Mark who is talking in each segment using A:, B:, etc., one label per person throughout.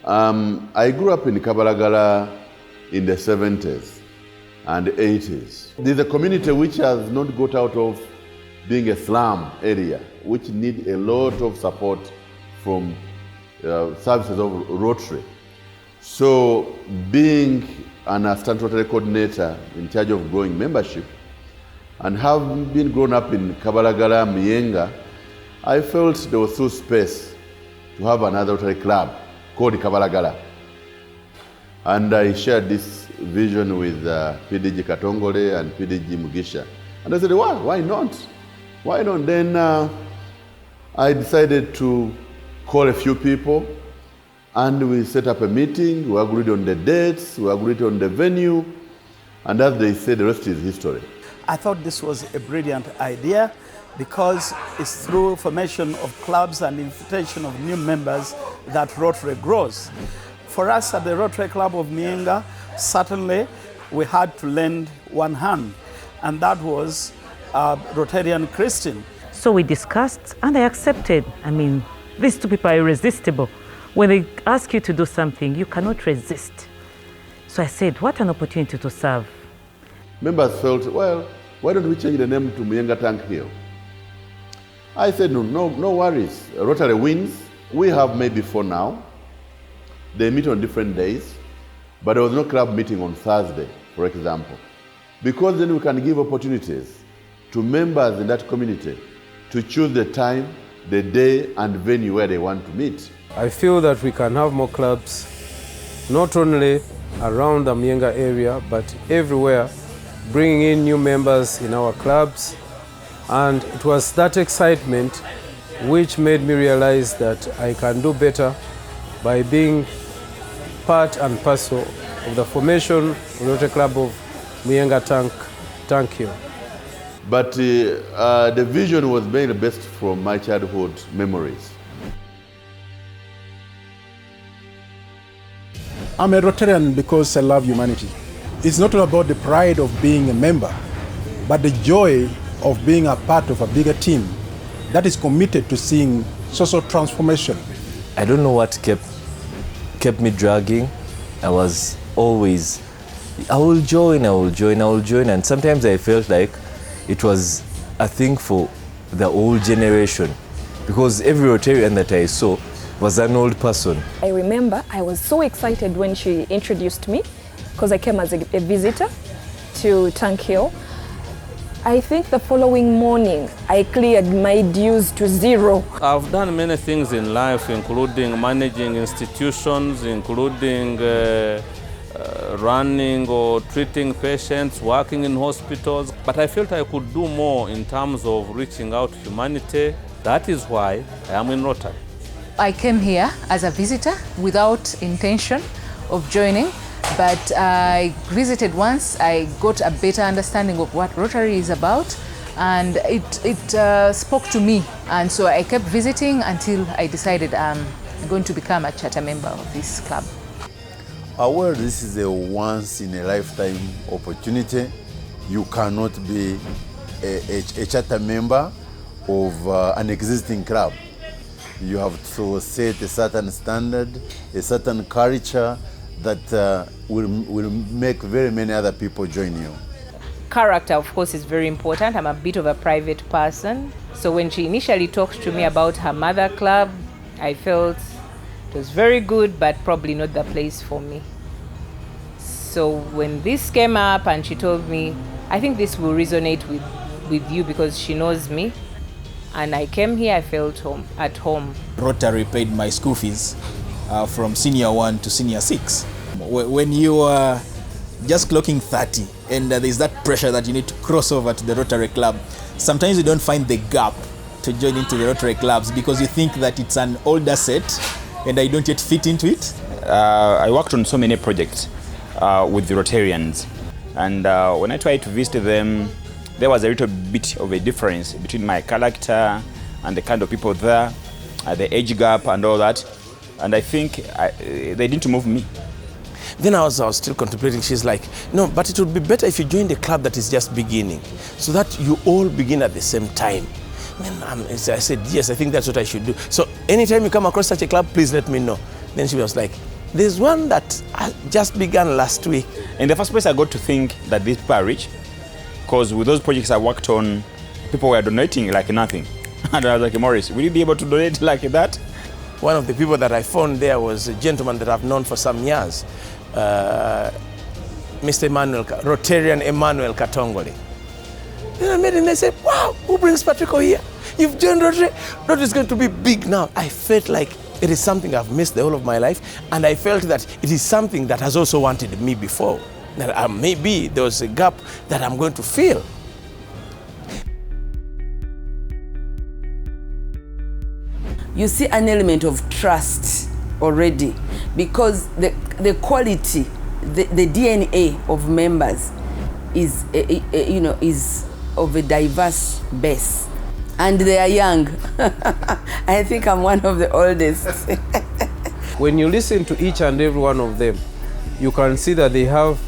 A: I grew up in Kabalagala in the 70s and 80s. There's a community which has not got out of being a slum area, which need a lot of support from services of Rotary. So being an assistant Rotary coordinator in charge of growing membership, and having been grown up in Kabalagala, Muyenga, I felt there was still space to have another Rotary club called Kabalagala. And I shared this vision with PDG Katongole and PDG Mugisha. And I said, well, why not? Why not? Then I decided to call a few people, and we set up a meeting. We agreed on the dates, we agreed on the venue, and as they say, the rest is history.
B: I thought this was a brilliant idea because it's through formation of clubs and invitation of new members that Rotary grows. For us at the Rotary Club of Muyenga, certainly we had to lend one hand, and that was Rotarian Christian.
C: So we discussed and I accepted. I mean, these two people are irresistible. When they ask you to do something, you cannot resist. So I said, what an opportunity to serve.
A: Members felt, well, why don't we change the name to Muyenga Tankhill? I said, no worries. Rotary wins. We have maybe 4 now. They meet on different days, but there was no club meeting on Thursday, for example. Because then we can give opportunities to members in that community to choose the time, the day, and venue where they want to meet.
D: I feel that we can have more clubs, not only around the Muyenga area, but everywhere, bringing in new members in our clubs. And it was that excitement which made me realize that I can do better by being part and parcel of the formation of the Rotary Club of Muyenga Tankhill.
A: But the vision was made best from my childhood memories.
E: I'm a Rotarian because I love humanity. It's not all about the pride of being a member, but the joy of being a part of a bigger team that is committed to seeing social transformation.
F: I don't know what kept me dragging. I was always, I will join, and sometimes I felt like it was a thing for the old generation, because every Rotarian that I saw was an old person.
G: I remember I was so excited when she introduced me, because I came as a visitor to Tankhill. I think the following morning I cleared my dues to 0.
H: I've done many things in life, including managing institutions, including running or treating patients, working in hospitals. But I felt I could do more in terms of reaching out to humanity. That is why I am in Rotary.
I: I came here as a visitor without intention of joining, but I visited once. I got a better understanding of what Rotary is about, and it spoke to me. And so I kept visiting until I decided I'm going to become a charter member of this club.
J: Well, this is a once-in-a-lifetime opportunity. You cannot be a charter member of an existing club. You have to set a certain standard, a certain culture that will make very many other people join you.
K: Character, of course, is very important. I'm a bit of a private person. So when she initially talked to me about her mother club, I felt it was very good, but probably not the place for me. So when this came up and she told me, I think this will resonate with you because she knows me. And I came here, I felt at home.
L: Rotary paid my school fees from senior 1 to senior 6. When you are just clocking 30 and there's that pressure that you need to cross over to the Rotary Club, sometimes you don't find the gap to join into the Rotary clubs because you think that it's an older set and I don't yet fit into it.
M: I worked on so many projects with the Rotarians, and when I tried to visit them, there was a little bit of a difference between my character and the kind of people there, the age gap and all that, and I think they didn't move me.
N: Then I was still contemplating. She's like, no, but it would be better if you join the club that is just beginning, so that you all begin at the same time. And I said, yes, I think that's what I should do. So anytime you come across such a club, please let me know. Then she was like, There's one that just began last week.
M: In the first place, I got to think that these people are rich, because with those projects I worked on, people were donating like nothing. And I was like, Maurice, will you be able to donate like that?
N: One of the people that I found there was a gentleman that I've known for some years, Mr. Emmanuel, Rotarian Emmanuel Katongole. Then I met him and I said, wow, who brings Patrico here? You've joined Rotary. Rotary is going to be big now. I felt like it is something I've missed the whole of my life, and I felt that it is something that has also wanted me before. That maybe there was a gap that I'm going to fill.
O: You see an element of trust already, because the quality, the DNA of members is, is of a diverse base. And they are young. I think I'm one of the oldest.
D: When you listen to each and every one of them, you can see that they have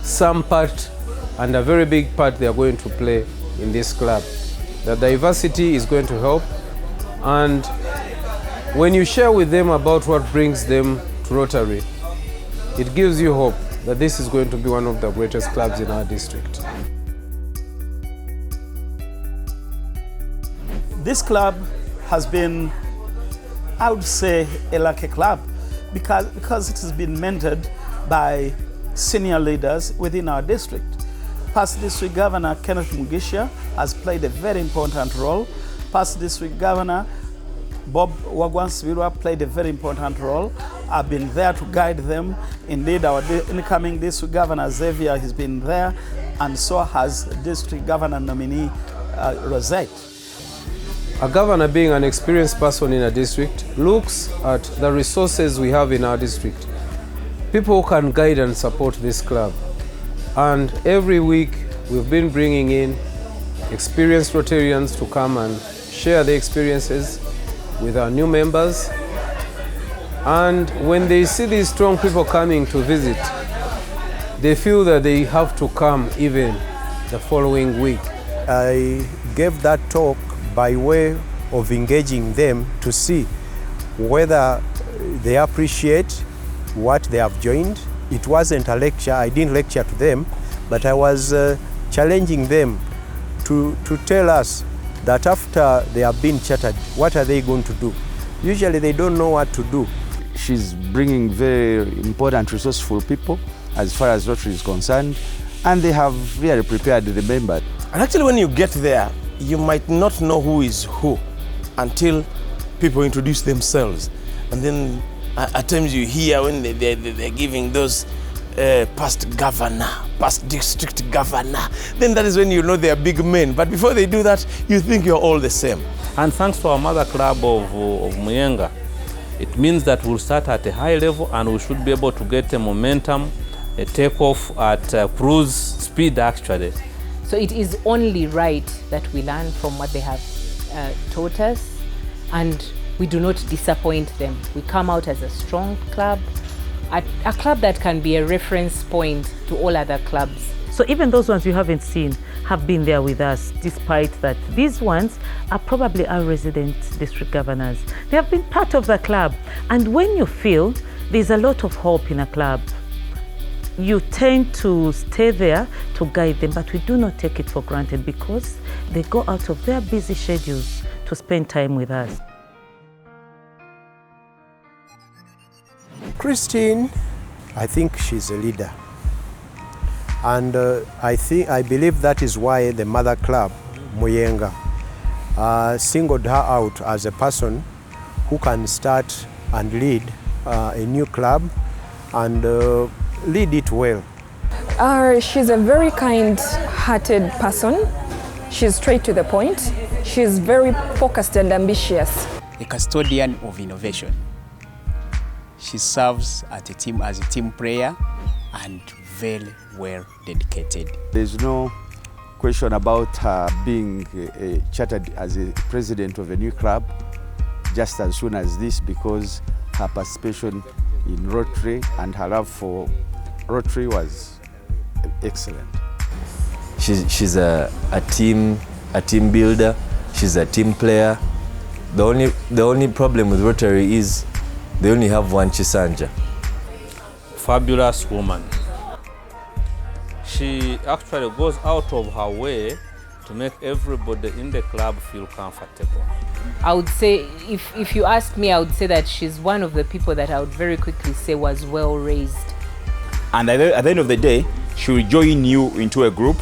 D: some part and a very big part they are going to play in this club. The diversity is going to help, and when you share with them about what brings them to Rotary, it gives you hope that this is going to be one of the greatest clubs in our district.
B: This club has been, I would say, a lucky club because it has been mentored by senior leaders within our district. Past District Governor Kenneth Mugisha has played a very important role. Past District Governor Bob Wagwansibirwa played a very important role. I've been there to guide them. Indeed, our incoming District Governor Xavier has been there, and so has District Governor nominee Rosette.
D: A governor, being an experienced person in a district, looks at the resources we have in our district. People who can guide and support this club. And every week we've been bringing in experienced Rotarians to come and share their experiences with our new members. And when they see these strong people coming to visit, they feel that they have to come even the following week.
P: I gave that talk by way of engaging them to see whether they appreciate what they have joined. It wasn't a lecture, I didn't lecture to them, but I was challenging them to tell us that after they have been chartered, what are they going to do? Usually they don't know what to do.
Q: She's bringing very important, resourceful people as far as Rotary is concerned, and they have really prepared the members.
N: And actually when you get there, you might not know who is who until people introduce themselves. And then at times you hear when they're giving those past governor, past district governor, then that is when you know they are big men. But before they do that, you think you're all the same.
H: And thanks to our mother club of Muyenga, it means that we'll start at a high level and we should be able to get a momentum, a takeoff at cruise speed actually.
K: So it is only right that we learn from what they have taught us, and we do not disappoint them. We come out as a strong club, a club that can be a reference point to all other clubs.
C: So even those ones you haven't seen have been there with us, despite that these ones are probably our resident district governors. They have been part of the club, and when you feel there's a lot of hope in a club, you tend to stay there to guide them, but we do not take it for granted because they go out of their busy schedules to spend time with us.
P: Christine, I think she's a leader. And I believe that is why the mother club, Muyenga, singled her out as a person who can start and lead a new club and lead it well.
G: She's a very kind-hearted person. She's straight to the point. She's very focused and ambitious.
R: A custodian of innovation. She serves as a team player and very well dedicated.
Q: There's no question about her being chartered as a president of a new club just as soon as this, because her participation in Rotary and her love for Rotary was excellent.
F: She's a team builder. She's a team player. The only problem with Rotary is they only have one Chisanja.
H: fabulous woman. She actually goes out of her way to make everybody in the club feel comfortable.
K: I would say, if you ask me, I would say that she's one of the people that I would very quickly say was well raised.
M: And at the end of the day, she will join you into a group,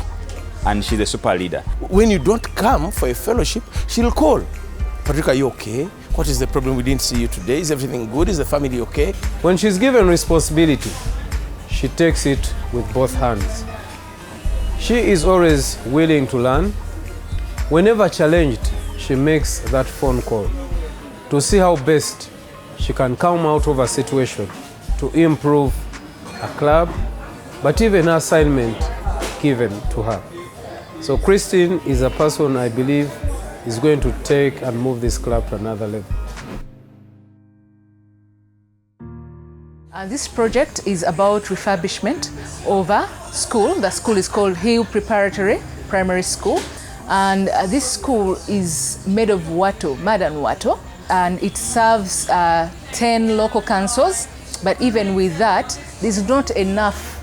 M: and she's a super leader.
N: When you don't come for a fellowship, she'll call. Patrick, are you okay? What is the problem? We didn't see you today. Is everything good? Is the family okay?
D: When she's given responsibility, she takes it with both hands. She is always willing to learn. Whenever challenged, she makes that phone call to see how best she can come out of a situation to improve a club, but even her assignment given to her. So Christine is a person I believe is going to take and move this club to another level.
I: This project is about refurbishment of a school. The school is called Hill Preparatory Primary School. And this school is made of wattle, mud and wattle. And it serves 10 local councils. But even with that, there's not enough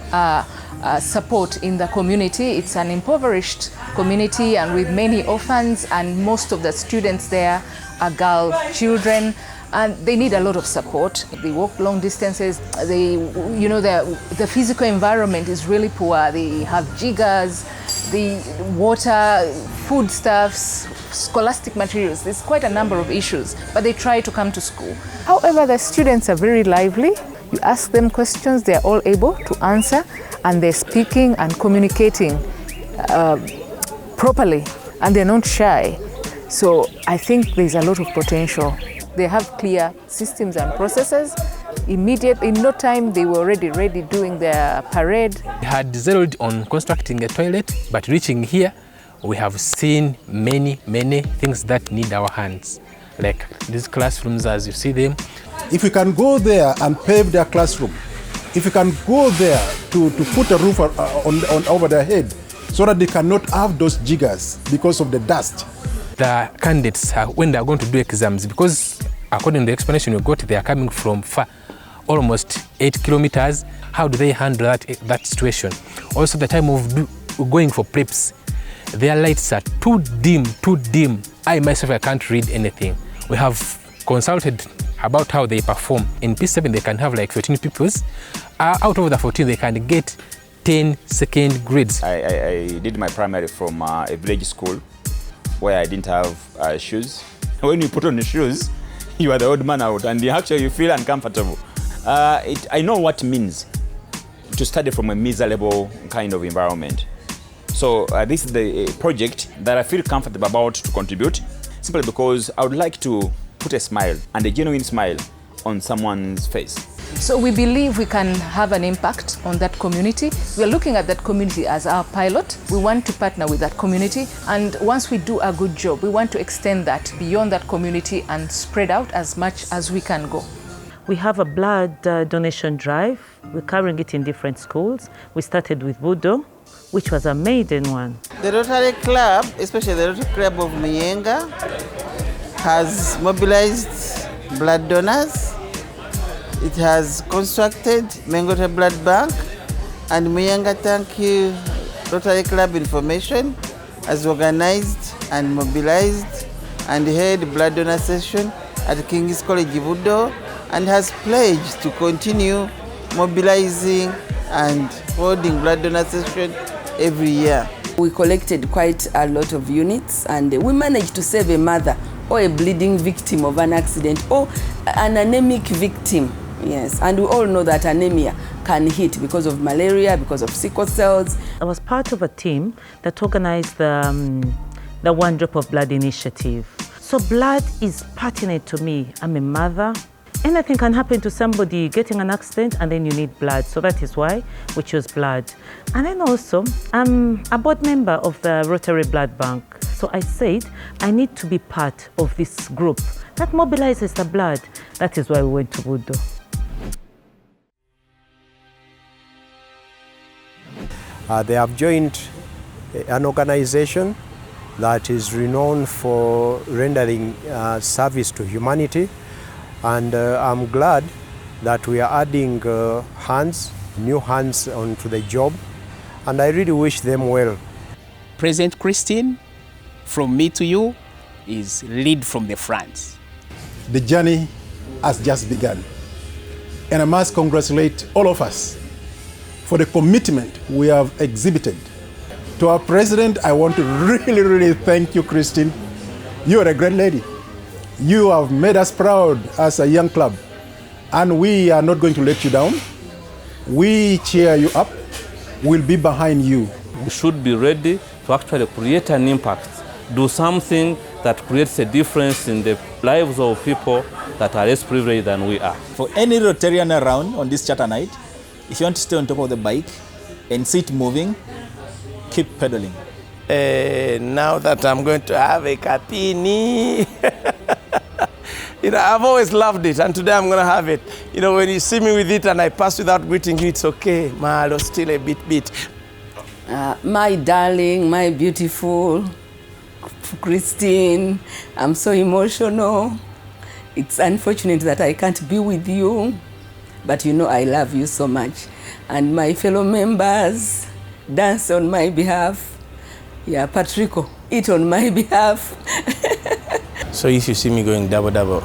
I: support in the community. It's an impoverished community and with many orphans, and most of the students there are girl children. And they need a lot of support. They walk long distances. The physical environment is really poor. They have jiggers, the water, foodstuffs, scholastic materials. There's quite a number of issues, but they try to come to school. However, the students are very lively. You ask them questions, they're all able to answer, and they're speaking and communicating properly, and they're not shy. So I think there's a lot of potential. They have clear systems and processes. Immediately, in no time, they were already ready doing their parade.
S: We had zeroed on constructing a toilet, but reaching here, we have seen many things that need our hands, like these classrooms as you see them.
E: If we can go there and pave their classroom, if we can go there to put a roof on over their head so that they cannot have those jiggers because of the dust.
S: The candidates, when they are going to do exams, because according to the explanation we got, they are coming from far, almost 8 kilometers. How do they handle that situation? Also, the time of going for preps, their lights are too dim. I myself, I can't read anything. We have consulted about how they perform. In P7, they can have like 14 pupils. Out of the 14, they can get 10 second grades.
M: I did my primary from a village school where I didn't have shoes. When you put on the shoes, you are the odd man out, and actually you feel uncomfortable. I know what it means to study from a miserable kind of environment. So this is the project that I feel comfortable about to contribute, simply because I would like to put a smile, and a genuine smile, on someone's face.
I: So we believe we can have an impact on that community. We are looking at that community as our pilot. We want to partner with that community, and once we do a good job, we want to extend that beyond that community and spread out as much as we can go.
C: We have a blood donation drive. We're carrying it in different schools. We started with Budo, which was a maiden one.
T: The Rotary Club, especially the Rotary Club of Muyenga, has mobilized blood donors. It has constructed Mengota Blood Bank, and Muyenga Tankhill Rotary Club Information has organized and mobilized and held blood donor session at King's College Budo, and has pledged to continue mobilizing and holding blood donor session every year.
O: We collected quite a lot of units, and we managed to save a mother or a bleeding victim of an accident or an anemic victim. Yes, and we all know that anemia can hit because of malaria, because of sickle cells.
C: I was part of a team that organized the One Drop of Blood initiative. So blood is pertinent to me. I'm a mother. Anything can happen to somebody getting an accident, and then you need blood. So that is why we chose blood. And then also, I'm a board member of the Rotary Blood Bank. So I said, I need to be part of this group that mobilizes the blood. That is why we went to Budo.
P: They have joined an organization that is renowned for rendering service to humanity, and I'm glad that we are adding new hands onto the job, and I really wish them well.
R: President Christine, from me to you, is lead from the front.
E: The journey has just begun. And I must congratulate all of us for the commitment we have exhibited. To our president, I want to really thank you, Christine. You are a great lady. You have made us proud as a young club, and we are not going to let you down. We cheer you up. We'll be behind you.
H: We should be ready to actually create an impact, do something that creates a difference in the lives of people that are less privileged than we are.
L: For any Rotarian around on this charter night, if you want to stay on top of the bike and see it moving, keep pedaling.
N: Now that I'm going to have a Kapini, I've always loved it, and today I'm going to have it. When you see me with it and I pass without greeting you, it's okay. Malo, still a bit.
O: My darling, my beautiful Christine, I'm so emotional. It's unfortunate that I can't be with you, but I love you so much. And my fellow members, dance on my behalf. Yeah, Patrico, eat on my behalf.
N: So if you see me going double.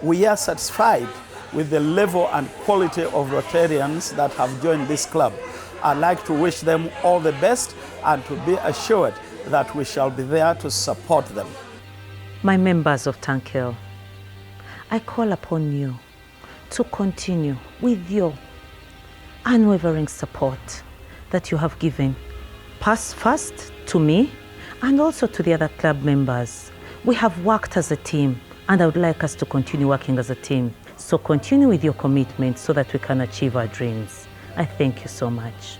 B: We are satisfied with the level and quality of Rotarians that have joined this club. I'd like to wish them all the best and to be assured that we shall be there to support them.
C: My members of Tankhill, I call upon you to continue with your unwavering support that you have given first to me and also to the other club members. We have worked as a team, and I would like us to continue working as a team. So continue with your commitment so that we can achieve our dreams. I thank you so much.